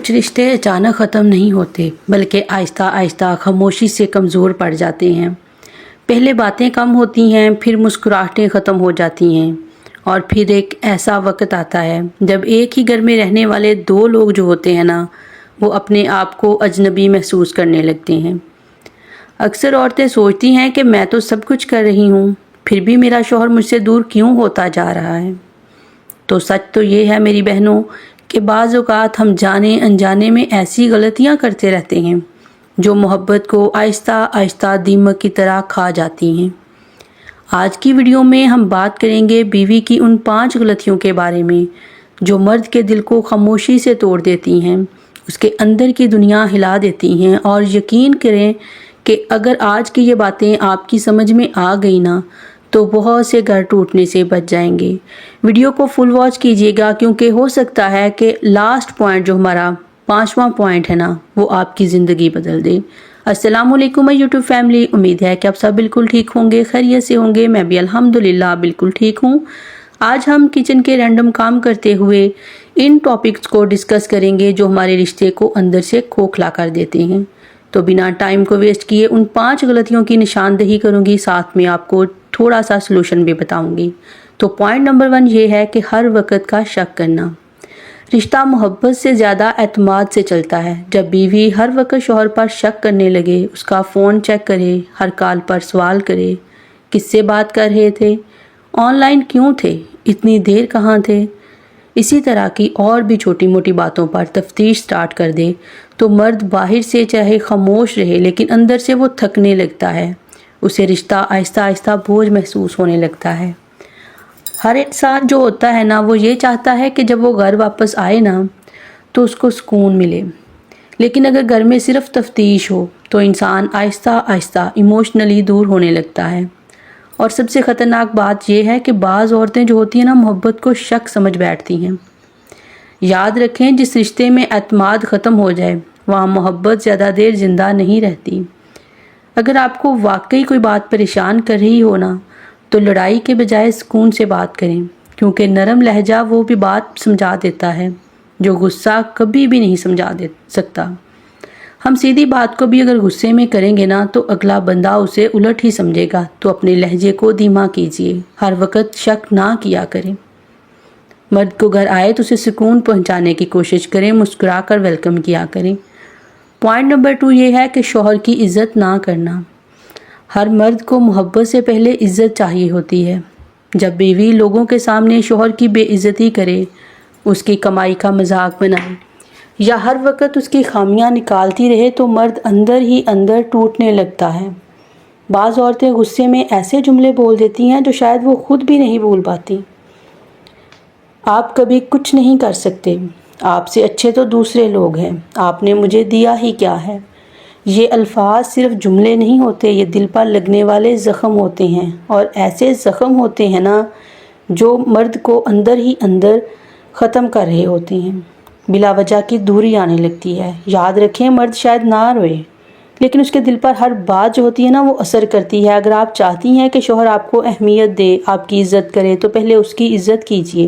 کچھ رشتے اچانک ختم نہیں ہوتے بلکہ آہستہ آہستہ خاموشی سے کمزور پڑ جاتے ہیں۔ پہلے باتیں کم ہوتی ہیں، پھر مسکراہٹیں ختم ہو جاتی ہیں، اور پھر ایک ایسا وقت آتا ہے جب ایک ہی گھر میں رہنے والے دو لوگ جو ہوتے ہیں نا، وہ اپنے آپ کو اجنبی محسوس کرنے لگتے ہیں۔ اکثر عورتیں سوچتی ہیں کہ میں تو سب کچھ کر رہی ہوں، پھر بھی میرا شوہر مجھ سے دور کیوں ہوتا جا رہا ہے؟ تو سچ تو یہ ہے میری بہنوں کہ بعض اوقات ہم جانے انجانے میں ایسی غلطیاں کرتے رہتے ہیں جو محبت کو آہستہ آہستہ دیمک کی طرح کھا جاتی ہیں۔ آج کی ویڈیو میں ہم بات کریں گے بیوی کی ان 5 غلطیوں کے بارے میں جو مرد کے دل کو خاموشی سے توڑ دیتی ہیں، اس کے اندر کی دنیا ہلا دیتی ہیں، اور یقین کریں کہ اگر آج کی یہ باتیں آپ کی سمجھ میں آ گئی نا تو بہت سے گھر ٹوٹنے سے بچ جائیں گے۔ ویڈیو کو فل واچ کیجیے گا کیونکہ ہو سکتا ہے کہ لاسٹ پوائنٹ جو ہمارا 5واں پوائنٹ ہے نا، وہ آپ کی زندگی بدل دے۔ السلام علیکم یوٹیوب فیملی، امید ہے کہ آپ سب بالکل ٹھیک ہوں گے، خیریت سے ہوں گے۔ میں بھی الحمدللہ بالکل ٹھیک ہوں۔ آج ہم کچن کے رینڈم کام کرتے ہوئے ان ٹاپکس کو ڈسکس کریں گے جو ہمارے رشتے کو اندر سے کھوکھلا کر دیتے ہیں۔ تو بنا ٹائم کو ویسٹ کیے ان 5 غلطیوں کی نشاندہی کروں گی، ساتھ میں آپ کو تھوڑا سا سلوشن بھی بتاؤں گی۔ تو پوائنٹ نمبر 1 یہ ہے کہ ہر وقت کا شک کرنا۔ رشتہ محبت سے زیادہ اعتماد سے چلتا ہے۔ جب بیوی ہر وقت شوہر پر شک کرنے لگے، اس کا فون چیک کرے، ہر کال پر سوال کرے، کس سے بات کر رہے تھے، آن لائن کیوں تھے، اتنی دیر کہاں تھے، اسی طرح کی اور بھی چھوٹی موٹی باتوں پر تفتیش سٹارٹ کر دے، تو مرد باہر سے چاہے خاموش رہے لیکن اندر سے وہ تھکنے لگتا ہے۔ اسے رشتہ آہستہ آہستہ بوجھ محسوس ہونے لگتا ہے۔ ہر انسان جو ہوتا ہے نا، وہ یہ چاہتا ہے کہ جب وہ گھر واپس آئے نا تو اس کو سکون ملے، لیکن اگر گھر میں صرف تفتیش ہو تو انسان آہستہ آہستہ ایموشنلی دور ہونے لگتا ہے۔ اور سب سے خطرناک بات یہ ہے کہ بعض عورتیں جو ہوتی ہیں نا، محبت کو شک سمجھ بیٹھتی ہیں۔ یاد رکھیں، جس رشتے میں اعتماد ختم ہو جائے وہاں محبت زیادہ دیر زندہ نہیں رہتی۔ اگر آپ کو واقعی کوئی بات پریشان کر رہی ہو نا، تو لڑائی کے بجائے سکون سے بات کریں، کیونکہ نرم لہجہ وہ بھی بات سمجھا دیتا ہے جو غصہ کبھی بھی نہیں سمجھا سکتا۔ ہم سیدھی بات کو بھی اگر غصے میں کریں گے نا تو اگلا بندہ اسے الٹ ہی سمجھے گا۔ تو اپنے لہجے کو دھیما کیجیے، ہر وقت شک نہ کیا کریں۔ مرد کو گھر آئے تو اسے سکون پہنچانے کی کوشش کریں، مسکرا کر ویلکم کیا کریں۔ پوائنٹ نمبر 2 یہ ہے کہ شوہر کی عزت نہ کرنا۔ ہر مرد کو محبت سے پہلے عزت چاہیے ہوتی ہے۔ جب بیوی لوگوں کے سامنے شوہر کی بے عزتی کرے، اس کی کمائی کا مذاق بنائے یا ہر وقت اس کی خامیاں نکالتی رہے تو مرد اندر ہی اندر ٹوٹنے لگتا ہے۔ بعض عورتیں غصے میں ایسے جملے بول دیتی ہیں جو شاید وہ خود بھی نہیں بول پاتی۔ آپ کبھی کچھ نہیں کر سکتے، آپ سے اچھے تو دوسرے لوگ ہیں، آپ نے مجھے دیا ہی کیا ہے۔ یہ الفاظ صرف جملے نہیں ہوتے، یہ دل پر لگنے والے زخم ہوتے ہیں، اور ایسے زخم ہوتے ہیں نا جو مرد کو اندر ہی اندر ختم کر رہے ہوتے ہیں۔ بلا وجہ کی دوری آنے لگتی ہے۔ یاد رکھیں، مرد شاید نہ روئے لیکن اس کے دل پر ہر بات جو ہوتی ہے نا وہ اثر کرتی ہے۔ اگر آپ چاہتی ہیں کہ شوہر آپ کو اہمیت دے، آپ کی عزت کرے، تو پہلے اس کی عزت کیجیے،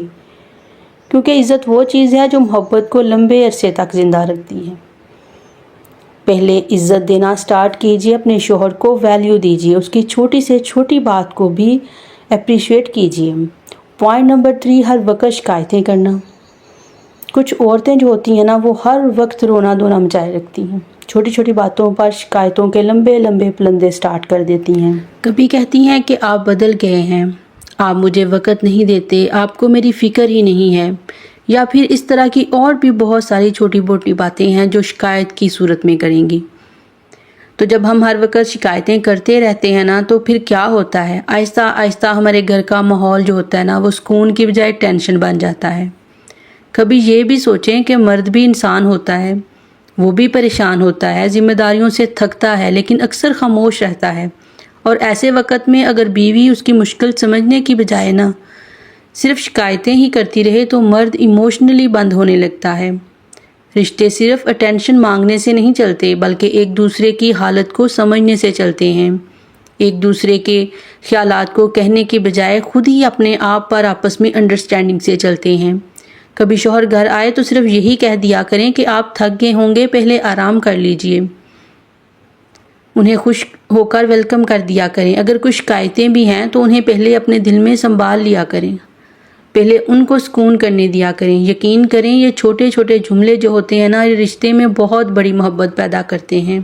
کیونکہ عزت وہ چیز ہے جو محبت کو لمبے عرصے تک زندہ رکھتی ہے۔ پہلے عزت دینا سٹارٹ کیجیے، اپنے شوہر کو ویلیو دیجیے، اس کی چھوٹی سے چھوٹی بات کو بھی اپریشیٹ کیجیے۔ پوائنٹ نمبر 3 ہر وقت شکایتیں کرنا۔ کچھ عورتیں جو ہوتی ہیں نا، وہ ہر وقت رونا دھونا مچائے رکھتی ہیں، چھوٹی چھوٹی باتوں پر شکایتوں کے لمبے لمبے پلندے سٹارٹ کر دیتی ہیں۔ کبھی کہتی ہیں کہ آپ بدل گئے ہیں، آپ مجھے وقت نہیں دیتے، آپ کو میری فکر ہی نہیں ہے، یا پھر اس طرح کی اور بھی بہت ساری چھوٹی موٹی باتیں ہیں جو شکایت کی صورت میں کریں گی۔ تو جب ہم ہر وقت شکایتیں کرتے رہتے ہیں نا تو پھر کیا ہوتا ہے، آہستہ آہستہ ہمارے گھر کا ماحول جو ہوتا ہے نا وہ سکون کی بجائے ٹینشن بن جاتا ہے۔ کبھی یہ بھی سوچیں کہ مرد بھی انسان ہوتا ہے، وہ بھی پریشان ہوتا ہے، ذمہ داریوں سے تھکتا ہے، لیکن اکثر خاموش رہتا ہے۔ اور ایسے وقت میں اگر بیوی اس کی مشکل سمجھنے کی بجائے نا صرف شکایتیں ہی کرتی رہے تو مرد ایموشنلی بند ہونے لگتا ہے۔ رشتے صرف اٹینشن مانگنے سے نہیں چلتے بلکہ ایک دوسرے کی حالت کو سمجھنے سے چلتے ہیں۔ ایک دوسرے کے خیالات کو کہنے کی بجائے خود ہی اپنے آپ پر آپس میں انڈرسٹینڈنگ سے چلتے ہیں۔ کبھی شوہر گھر آئے تو صرف یہی کہہ دیا کریں کہ آپ تھک گئے ہوں گے، پہلے آرام کر لیجئے۔ انہیں خوش ہو کر ویلکم کر دیا کریں۔ اگر کچھ شکایتیں بھی ہیں تو انہیں پہلے اپنے دل میں سنبھال لیا کریں، پہلے ان کو سکون کرنے دیا کریں۔ یقین کریں یہ چھوٹے چھوٹے جملے جو ہوتے ہیں نا، یہ رشتے میں بہت بڑی محبت پیدا کرتے ہیں۔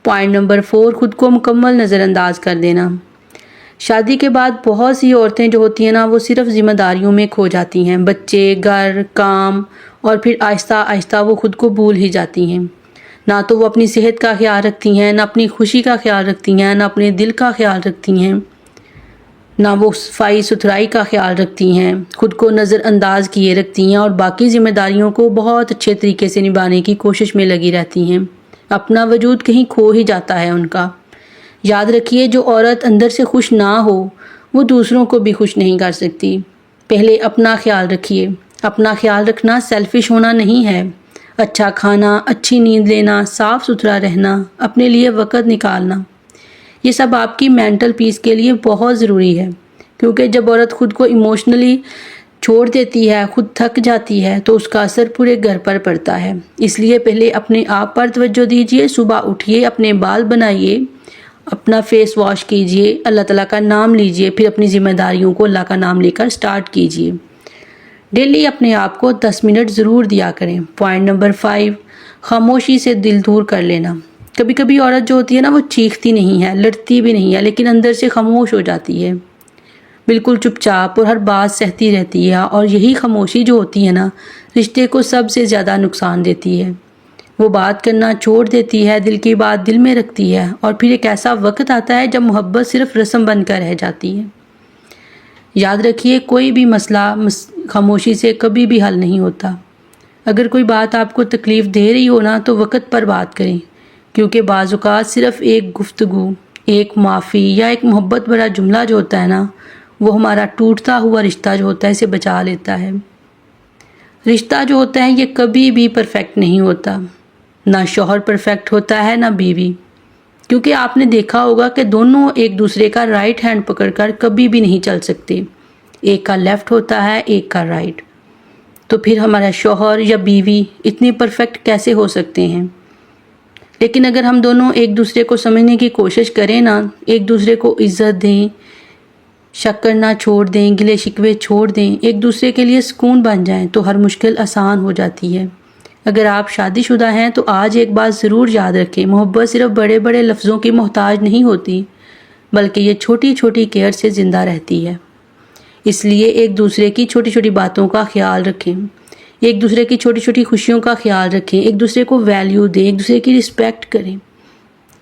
پوائنٹ نمبر 4، خود کو مکمل نظر انداز کر دینا۔ شادی کے بعد بہت سی عورتیں جو ہوتی ہیں نا، وہ صرف ذمہ داریوں میں کھو جاتی ہیں، بچے، گھر، کام، اور پھر آہستہ آہستہ وہ خود کو بھول ہی جاتی ہیں۔ نہ تو وہ اپنی صحت کا خیال رکھتی ہیں، نہ اپنی خوشی کا خیال رکھتی ہیں، نہ اپنے دل کا خیال رکھتی ہیں، نہ وہ صفائی ستھرائی کا خیال رکھتی ہیں، خود کو نظر انداز کیے رکھتی ہیں اور باقی ذمہ داریوں کو بہت اچھے طریقے سے نبھانے کی کوشش میں لگی رہتی ہیں۔ اپنا وجود کہیں کھو ہی جاتا ہے ان کا۔ یاد رکھیے جو عورت اندر سے خوش نہ ہو وہ دوسروں کو بھی خوش نہیں کر سکتی۔ پہلے اپنا خیال رکھیے۔ اپنا خیال رکھنا سیلفش ہونا نہیں ہے۔ اچھا کھانا، اچھی نیند لینا، صاف ستھرا رہنا، اپنے لیے وقت نکالنا، یہ سب آپ کی مینٹل پیس کے لیے بہت ضروری ہے، کیونکہ جب عورت خود کو ایموشنلی چھوڑ دیتی ہے، خود تھک جاتی ہے، تو اس کا اثر پورے گھر پر پڑتا ہے۔ اس لیے پہلے اپنے آپ پر توجہ دیجیے، صبح اٹھیے، اپنے بال بنائیے، اپنا فیس واش کیجیے، اللہ تعالیٰ کا نام لیجیے، پھر اپنی ذمہ داریوں کو اللہ کا نام لے کر سٹارٹ کیجیے۔ ڈیلی اپنے آپ کو 10 منٹ ضرور دیا کریں۔ پوائنٹ نمبر 5، خاموشی سے دل دور کر لینا۔ کبھی کبھی عورت جو ہوتی ہے نا، وہ چیختی نہیں ہے، لڑتی بھی نہیں ہے، لیکن اندر سے خاموش ہو جاتی ہے، بالکل چپ چاپ، اور ہر بات سہتی رہتی ہے، اور یہی خاموشی جو ہوتی ہے نا، رشتے کو سب سے زیادہ نقصان دیتی ہے۔ وہ بات کرنا چھوڑ دیتی ہے، دل کی بات دل میں رکھتی ہے، اور پھر ایک ایسا وقت آتا ہے جب محبت صرف رسم بن کر رہ جاتی ہے۔ یاد رکھیے کوئی بھی مسئلہ خاموشی سے کبھی بھی حل نہیں ہوتا۔ اگر کوئی بات آپ کو تکلیف دے رہی ہو نا، تو وقت پر بات کریں، کیونکہ بعض اوقات صرف ایک گفتگو، ایک معافی یا ایک محبت بھرا جملہ جو ہوتا ہے نا، وہ ہمارا ٹوٹتا ہوا رشتہ جو ہوتا ہے اسے بچا لیتا ہے۔ رشتہ جو ہوتا ہے یہ کبھی بھی پرفیکٹ نہیں ہوتا، نہ شوہر پرفیکٹ ہوتا ہے نہ بیوی، کیونکہ آپ نے دیکھا ہوگا کہ دونوں ایک دوسرے کا رائٹ ہینڈ پکڑ کر کبھی بھی نہیں چل سکتے، ایک کا لیفٹ ہوتا ہے ایک کا رائٹ۔ تو پھر ہمارا شوہر یا بیوی اتنے پرفیکٹ کیسے ہو سکتے ہیں؟ لیکن اگر ہم دونوں ایک دوسرے کو سمجھنے کی کوشش کریں نا، ایک دوسرے کو عزت دیں، شک کرنا چھوڑ دیں، گلے شکوے چھوڑ دیں، ایک دوسرے کے لیے سکون بن جائیں، تو ہر مشکل آسان ہو جاتی ہے۔ اگر آپ شادی شدہ ہیں تو آج ایک بات ضرور یاد رکھیں، محبت صرف بڑے بڑے لفظوں کی محتاج نہیں ہوتی، بلکہ یہ چھوٹی چھوٹی کیئر سے زندہ رہتی ہے۔ اس لیے ایک دوسرے کی چھوٹی چھوٹی باتوں کا خیال رکھیں، ایک دوسرے کی چھوٹی چھوٹی خوشیوں کا خیال رکھیں، ایک دوسرے کو ویلیو دیں، ایک دوسرے کی رسپیکٹ کریں،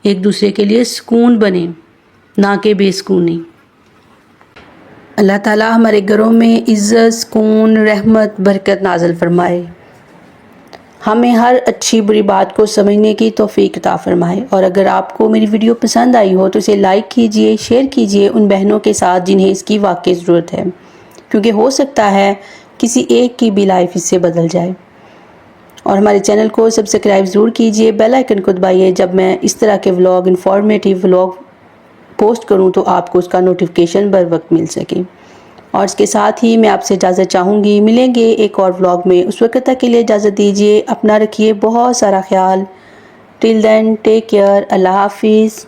ایک دوسرے کے لیے سکون بنیں، نہ کہ بے سکونی۔ اللہ تعالیٰ ہمارے گھروں میں عزت، سکون، رحمت، برکت نازل فرمائے، ہمیں ہر اچھی بری بات کو سمجھنے کی توفیق عطا فرمائے۔ اور اگر آپ کو میری ویڈیو پسند آئی ہو تو اسے لائک کیجئے، شیئر کیجئے ان بہنوں کے ساتھ جنہیں اس کی واقعی ضرورت ہے، کیونکہ ہو سکتا ہے کسی ایک کی بھی لائف اس سے بدل جائے۔ اور ہمارے چینل کو سبسکرائب ضرور کیجئے، بیل آئیکن کو دبائیے، جب میں اس طرح کے ولاگ، انفارمیٹیو ولاگ پوسٹ کروں تو آپ کو اس کا نوٹیفیکیشن بر وقت مل سکے۔ اور اس کے ساتھ ہی میں آپ سے اجازت چاہوں گی، ملیں گے ایک اور ولاگ میں، اس وقت تک کے لیے اجازت دیجیے، اپنا رکھیے بہت سارا خیال۔ ٹل دین ٹیک کیئر، اللہ حافظ۔